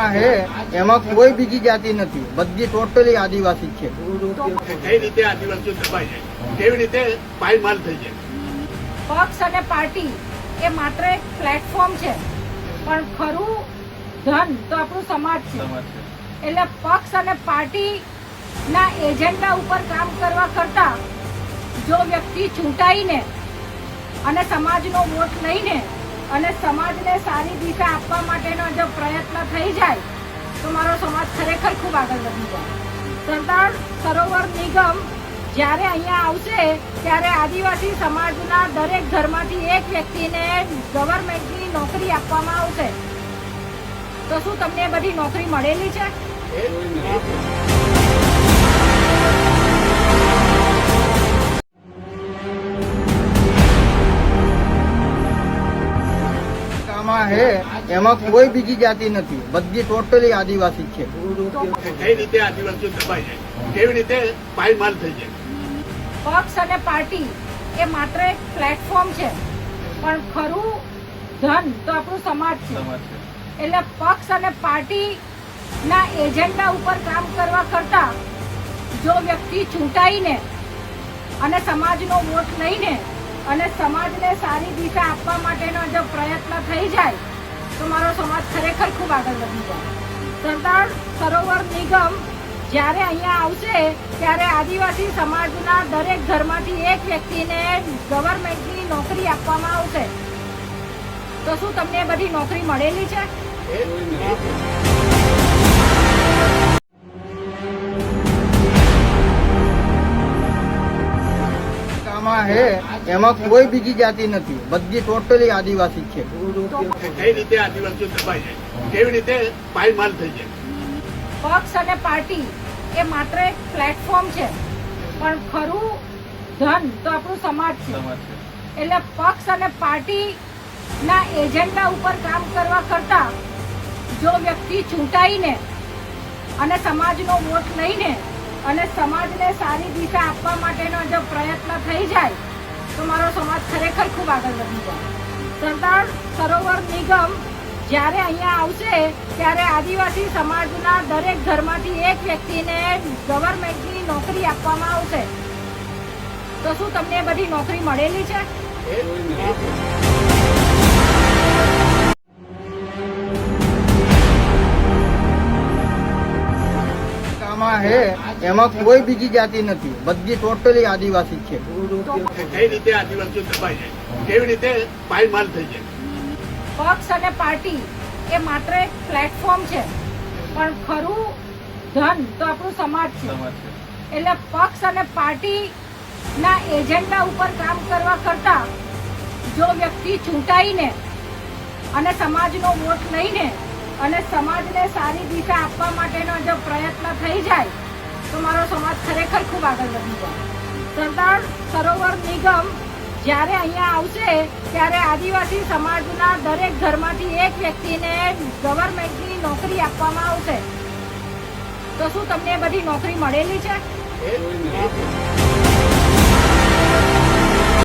આમાં હે એમાં કોઈ બીજી જાતિ નથી, બધી ટોટલી આદિવાસી છે. કઈ રીતે આદિવાસીઓ દબાઈ જાય, કેવી રીતે પાયમાલ થઈ જાય? પક્ષ અને પાર્ટી એ માત્ર એક પ્લેટફોર્મ છે, પણ ખરું ધન તો આપણું સમાજ છે. એટલે પક્ષ અને પાર્ટી ના એજન્ડા ઉપર કામ કરવા કરતા જો વ્યક્તિ ચૂંટાઈને અને સમાજનો વોટ લઈને અને સમાજને સારી દિશા આપવા માટેનો જો પ્રયત્ન થઈ જાય તો મારો સમાજ ખરેખર ખૂબ આગળ વધી જાય. સરદાર સરોવર નિગમ જ્યારે અહીંયા આવશે ત્યારે આદિવાસી સમાજના દરેક ઘરમાંથી એક વ્યક્તિને ગવર્મેન્ટની નોકરી આપવામાં આવશે. તો શું તમને બધી નોકરી મળેલી છે? આમાં હે એમાં કોઈ બીજી જાતિ નથી, બધી ટોટલી આદિવાસી છે. કઈ રીતે આદિવાસીઓ દબાઈ જાય, કેવી રીતે પાયમાલ થઈ જાય? પક્ષ અને પાર્ટી એ માત્ર એક પ્લેટફોર્મ છે, પણ ખરું ધન તો આપણું સમાજ છે. એટલે પક્ષ અને પાર્ટી ના એજન્ડા ઉપર કામ કરવા કરતા જો વ્યક્તિ ચૂંટાઈને અને સમાજનો વોટ લઈને અને સમાજને સારી દિશા આપવા માટેનો જો પ્રયત્ન થઈ જાય તો મારો સમાજ ખરેખર ખૂબ આગળ વધી જાય. સરદાર સરોવર નિગમ જ્યારે અહીંયા આવશે ત્યારે આદિવાસી સમાજના દરેક ઘરમાંથી એક વ્યક્તિને ગવર્મેન્ટની નોકરી આપવામાં આવશે. તો શું તમને બધી નોકરી મળેલી છે? આમાં હે એમાં કોઈ બીજી જાતિ નથી, બધી ટોટલી આદિવાસી છે. કઈ રીતે આદિવાસીઓ દબાઈ જાય, કેવી રીતે પાયમાલ થઈ જાય? પક્ષ અને પાર્ટી એ માત્ર એક પ્લેટફોર્મ છે, પણ ખરું ધન તો આપણું સમાજ છે. એટલે પક્ષ અને પાર્ટી ના એજન્ડા ઉપર કામ કરવા કરતા જો વ્યક્તિ ચૂંટાઈને અને સમાજનો વોટ લઈને અને સમાજને સારી દિશા આપવા માટેનો જો પ્રયત્ન થઈ જાય તો મારો સમાજ ખરેખર ખૂબ આગળ વધી જાય. સરદાર સરોવર નિગમ જ્યારે અહીંયા આવશે ત્યારે આદિવાસી સમાજના દરેક ઘરમાંથી એક વ્યક્તિને ગવર્મેન્ટની નોકરી આપવામાં આવશે. તો શું તમને બધી નોકરી મળેલી છે? આમાં હે એમાં કોઈ બીજી જાતિ નથી, બધી ટોટલી આદિવાસી છે. કઈ રીતે આદિવાસીઓ દબાઈ જાય, કેવી રીતે પાયમાલ થઈ જાય? પક્ષ અને પાર્ટી એ માત્ર એક પ્લેટફોર્મ છે, પણ ખરું ધન તો આપણું સમાજ છે. એટલે પક્ષ અને પાર્ટી ના એજન્ડા ઉપર કામ કરવા કરતા જો વ્યક્તિ ચૂંટાઈને અને સમાજનો વોટ લઈને અને સમાજને સારી દિશા આપવા માટેનો જો પ્રયત્ન થઈ જાય તો મારો સમાજ ખરેખર ખૂબ આગળ વધી જાય. સરદાર સરોવર નિગમ જ્યારે અહીંયા આવશે ત્યારે આદિવાસી સમાજના દરેક ઘરમાંથી એક વ્યક્તિને ગવર્મેન્ટની નોકરી આપવામાં આવશે. તો શું તમને બધી નોકરી મળેલી છે?